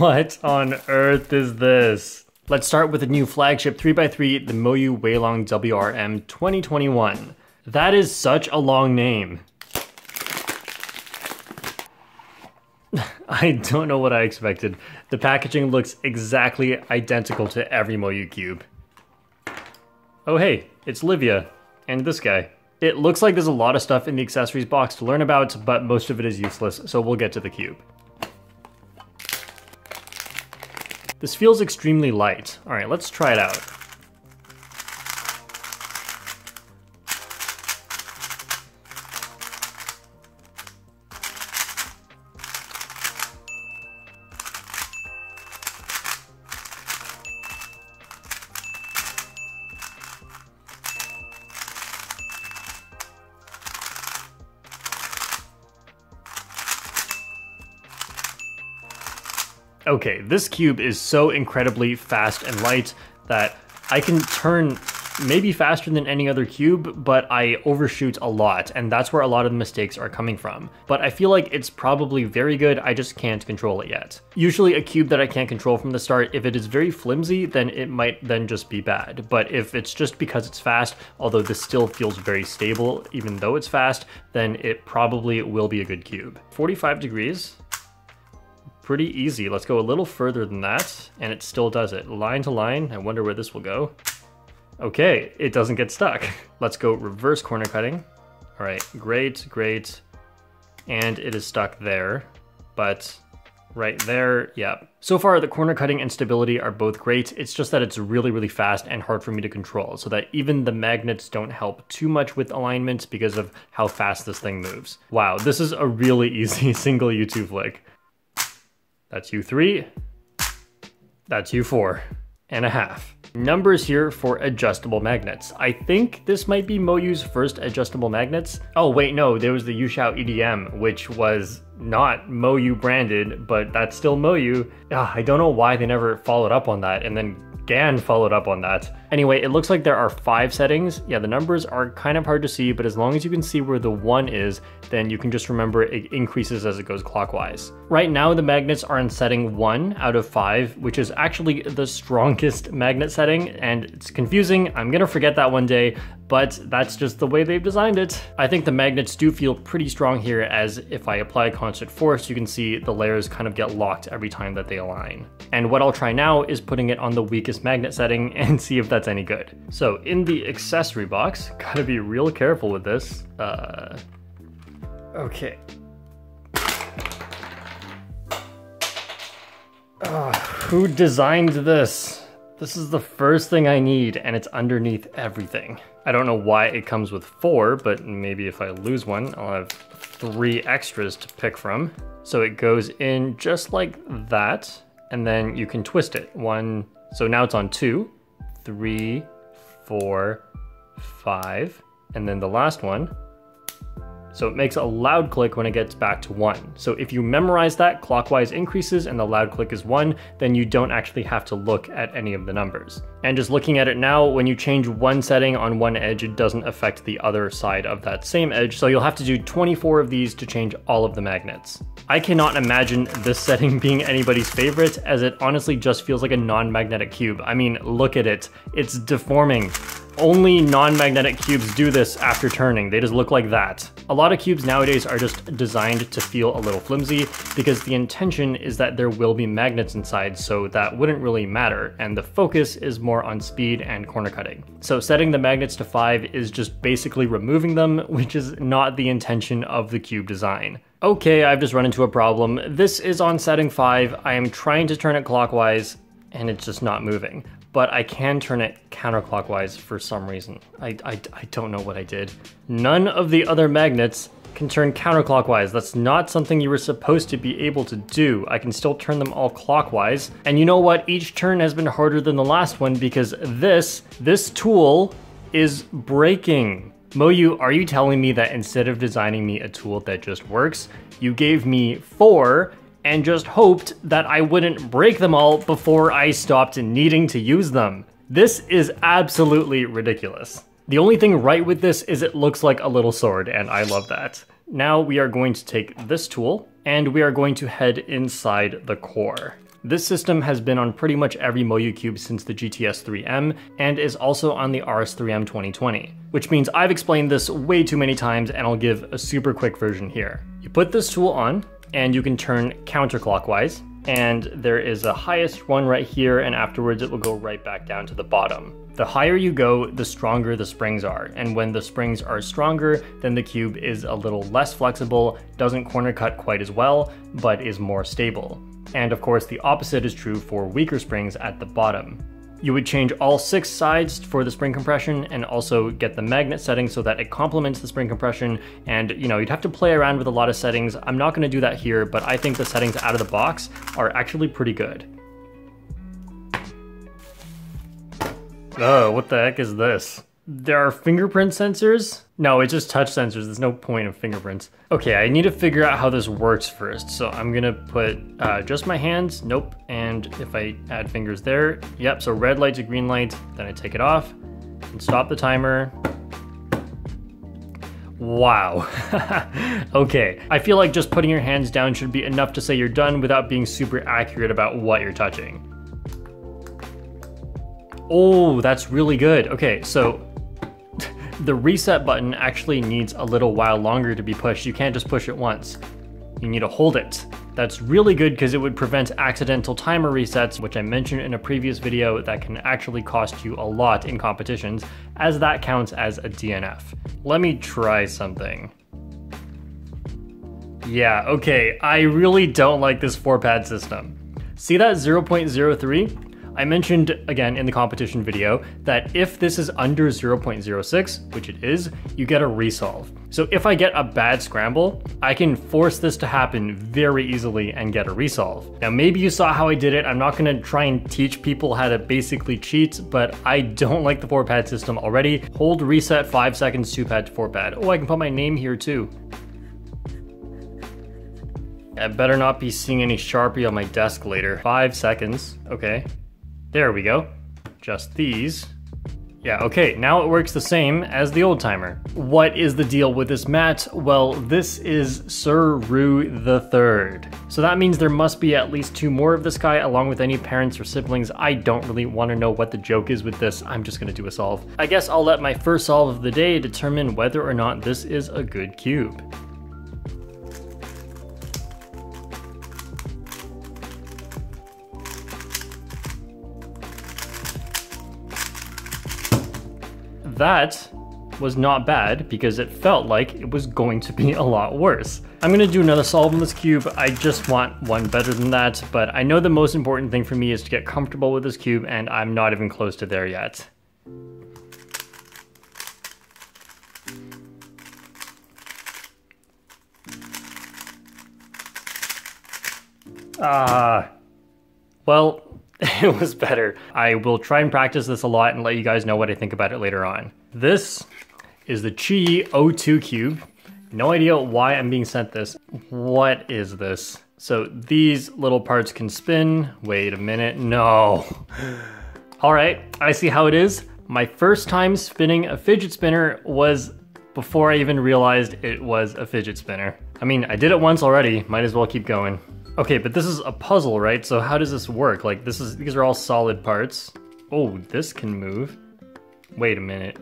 What on earth is this? Let's start with the new flagship 3x3, the MOYU Weilong WRM 2021. That is such a long name. I don't know what I expected. The packaging looks exactly identical to every MOYU cube. Oh hey, it's Livia, and this guy. It looks like there's a lot of stuff in the accessories box to learn about, but most of it is useless, so we'll get to the cube. This feels extremely light. All right, let's try it out. Okay, this cube is so incredibly fast and light that I can turn maybe faster than any other cube, but I overshoot a lot, and that's where a lot of the mistakes are coming from. But I feel like it's probably very good, I just can't control it yet. Usually a cube that I can't control from the start, if it is very flimsy, then it might then just be bad. But if it's just because it's fast, although this still feels very stable, even though it's fast, then it probably will be a good cube. 45 degrees. Pretty easy. Let's go a little further than that, and it still does it. Line to line. I wonder where this will go. Okay, it doesn't get stuck. Let's go reverse corner cutting. All right, great, great. And it is stuck there, but right there, yeah. So far, the corner cutting and stability are both great. It's just that it's really, really fast and hard for me to control, so that even the magnets don't help too much with alignment because of how fast this thing moves. Wow, this is a really easy single U2 flick. That's U3, that's U4.5. Numbers here for adjustable magnets. I think this might be MOYU's first adjustable magnets. Oh wait, no, there was the Yushao EDM, which was not MOYU branded, but that's still MOYU. I don't know why they never followed up on that, and then GAN followed up on that. Anyway, it looks like there are 5 settings. Yeah, the numbers are kind of hard to see, but as long as you can see where the 1 is, then you can just remember it increases as it goes clockwise. Right now, the magnets are in setting 1 out of 5, which is actually the strongest magnet setting, and it's confusing. I'm gonna forget that one day, but that's just the way they've designed it. I think the magnets do feel pretty strong here, as if I apply constant force, you can see the layers kind of get locked every time that they align. And what I'll try now is putting it on the weakest magnet setting and see if that's any good. So in the accessory box, gotta be real careful with this. Okay. Who designed this? This is the first thing I need, and it's underneath everything. I don't know why it comes with 4, but maybe if I lose one, I'll have 3 extras to pick from. So it goes in just like that, and then you can twist it. 1, so now it's on 2, 3, 4, 5, and then the last one. So it makes a loud click when it gets back to 1. So if you memorize that, clockwise increases and the loud click is 1, then you don't actually have to look at any of the numbers. And just looking at it now, when you change one setting on one edge, it doesn't affect the other side of that same edge. So you'll have to do 24 of these to change all of the magnets. I cannot imagine this setting being anybody's favorite, as it honestly just feels like a non-magnetic cube. I mean, look at it. It's deforming. Only non-magnetic cubes do this after turning. They just look like that. A lot of cubes nowadays are just designed to feel a little flimsy because the intention is that there will be magnets inside, so that wouldn't really matter, and the focus is more on speed and corner cutting. So setting the magnets to 5 is just basically removing them, which is not the intention of the cube design. Okay, I've just run into a problem. This is on setting 5. I am trying to turn it clockwise, and it's just not moving. But I can turn it counterclockwise for some reason. I don't know what I did. None of the other magnets can turn counterclockwise. That's not something you were supposed to be able to do. I can still turn them all clockwise. And you know what? Each turn has been harder than the last one because this tool is breaking. MOYU, are you telling me that instead of designing me a tool that just works, you gave me 4 and just hoped that I wouldn't break them all before I stopped needing to use them? This is absolutely ridiculous. The only thing right with this is it looks like a little sword, and I love that. Now we are going to take this tool, and we are going to head inside the core. This system has been on pretty much every MOYU cube since the GTS 3M and is also on the RS3M 2020, which means I've explained this way too many times and I'll give a super quick version here. You put this tool on and you can turn counterclockwise, and there is a highest one right here, and afterwards it will go right back down to the bottom. The higher you go, the stronger the springs are, and when the springs are stronger, then the cube is a little less flexible, doesn't corner cut quite as well, but is more stable. And of course the opposite is true for weaker springs at the bottom. You would change all 6 sides for the spring compression and also get the magnet setting so that it complements the spring compression, and you'd have to play around with a lot of settings. I'm not going to do that here, but I think the settings out of the box are actually pretty good. Oh, what the heck is this? There are fingerprint sensors? No, it's just touch sensors. There's no point of fingerprints. Okay, I need to figure out how this works first. So I'm gonna put just my hands, nope. And if I add fingers there, yep, so red light to green light, then I take it off and stop the timer. Wow. Okay, I feel like just putting your hands down should be enough to say you're done without being super accurate about what you're touching. Oh, that's really good. Okay, so the reset button actually needs a little while longer to be pushed. You can't just push it once. You need to hold it. That's really good because it would prevent accidental timer resets, which I mentioned in a previous video that can actually cost you a lot in competitions, as that counts as a DNF. Let me try something. Yeah, okay, I really don't like this 4-pad system. See that 0.03? I mentioned, again, in the competition video, that if this is under 0.06, which it is, you get a resolve. So if I get a bad scramble, I can force this to happen very easily and get a resolve. Now, maybe you saw how I did it. I'm not gonna try and teach people how to basically cheat, but I don't like the 4-pad system already. Hold reset 5 seconds, 2-pad to 4-pad. Oh, I can put my name here too. I better not be seeing any Sharpie on my desk later. 5 seconds, okay. There we go. Just these. Yeah, okay, now it works the same as the old timer. What is the deal with this mat? Well, this is Sir Roo III. So that means there must be at least 2 more of this guy, along with any parents or siblings. I don't really want to know what the joke is with this. I'm just gonna do a solve. I guess I'll let my first solve of the day determine whether or not this is a good cube. That was not bad because it felt like it was going to be a lot worse. I'm gonna do another solve on this cube. I just want one better than that, but I know the most important thing for me is to get comfortable with this cube, and I'm not even close to there yet. Well, it was better. I will try and practice this a lot and let you guys know what I think about it later on. This is the Chi O2 cube. No idea why I'm being sent this. What is this? So these little parts can spin. Wait a minute, no. All right, I see how it is. My first time spinning a fidget spinner was before I even realized it was a fidget spinner. I mean, I did it once already, might as well keep going. Okay, but this is a puzzle, right? So how does this work? Like, these are all solid parts. Oh, this can move. Wait a minute.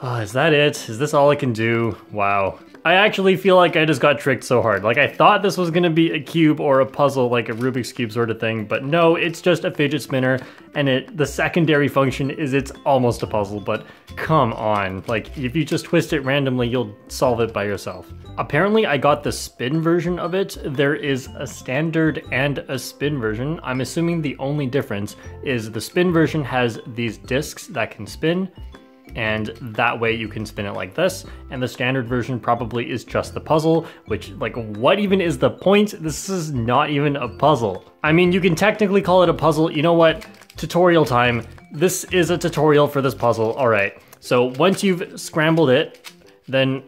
Oh, is that it? Is this all I can do? Wow. I actually feel like I just got tricked so hard. Like, I thought this was gonna be a cube or a puzzle, like a Rubik's Cube sort of thing, but no, it's just a fidget spinner, and the secondary function is it's almost a puzzle, but come on. Like, if you just twist it randomly, you'll solve it by yourself. Apparently, I got the spin version of it. There is a standard and a spin version. I'm assuming the only difference is the spin version has these discs that can spin, and that way you can spin it like this, and the standard version probably is just the puzzle, which, like, what even is the point? This is not even a puzzle. I mean, you can technically call it a puzzle. You know what? Tutorial time. This is a tutorial for this puzzle. All right, so once you've scrambled it, then,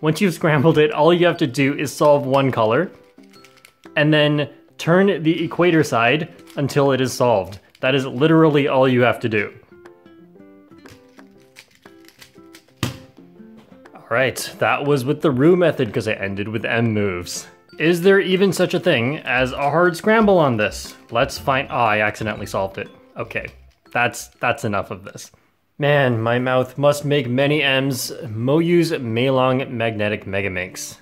once you've scrambled it, all you have to do is solve one color, and then turn the equator side until it is solved. That is literally all you have to do. Right, that was with the Roo method because I ended with M moves. Is there even such a thing as a hard scramble on this? Let's find, oh, I accidentally solved it. Okay, that's enough of this. Man, my mouth must make many M's. MOYU's Meilong Magnetic Megaminx.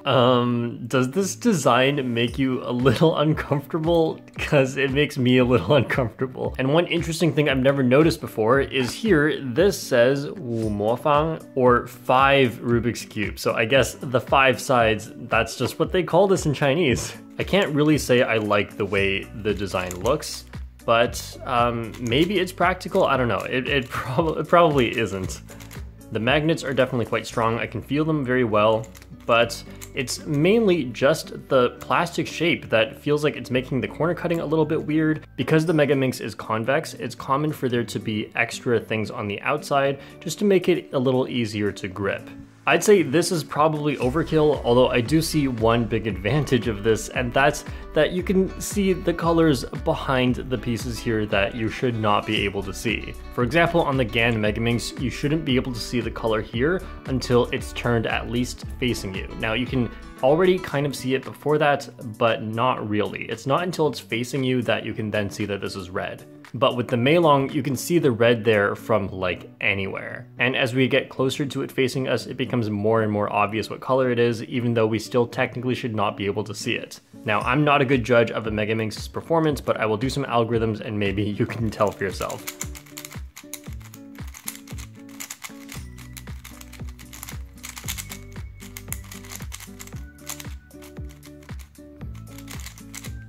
Does this design make you a little uncomfortable? Because it makes me a little uncomfortable. And one interesting thing I've never noticed before is here, this says Wu Mofang, or 5 Rubik's Cube. So I guess the 5 sides, that's just what they call this in Chinese. I can't really say I like the way the design looks, but maybe it's practical, I don't know. It probably isn't. The magnets are definitely quite strong, I can feel them very well, but it's mainly just the plastic shape that feels like it's making the corner cutting a little bit weird. Because the Megaminx is convex, it's common for there to be extra things on the outside just to make it a little easier to grip. I'd say this is probably overkill, although I do see one big advantage of this, and that's that you can see the colors behind the pieces here that you should not be able to see. For example, on the GAN Megaminx, you shouldn't be able to see the color here until it's turned at least facing you. Now you can already kind of see it before that, but not really. It's not until it's facing you that you can then see that this is red. But with the Meilong, you can see the red there from like anywhere. And as we get closer to it facing us, it becomes more and more obvious what color it is, even though we still technically should not be able to see it. Now, I'm not a good judge of a Megaminx's performance, but I will do some algorithms and maybe you can tell for yourself.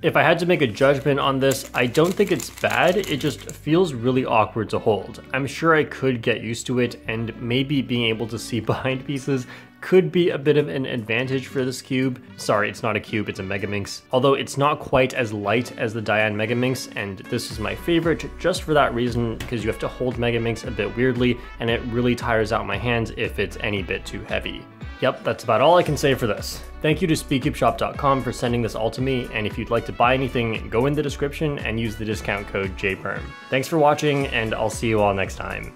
If I had to make a judgment on this, I don't think it's bad, it just feels really awkward to hold. I'm sure I could get used to it, and maybe being able to see behind pieces could be a bit of an advantage for this cube. Sorry, it's not a cube, it's a Megaminx. Although it's not quite as light as the Dian Megaminx, and this is my favorite just for that reason, because you have to hold Megaminx a bit weirdly, and it really tires out my hands if it's any bit too heavy. Yep, that's about all I can say for this. Thank you to speedcubeshop.com for sending this all to me, and if you'd like to buy anything, go in the description and use the discount code JPERM. Thanks for watching, and I'll see you all next time.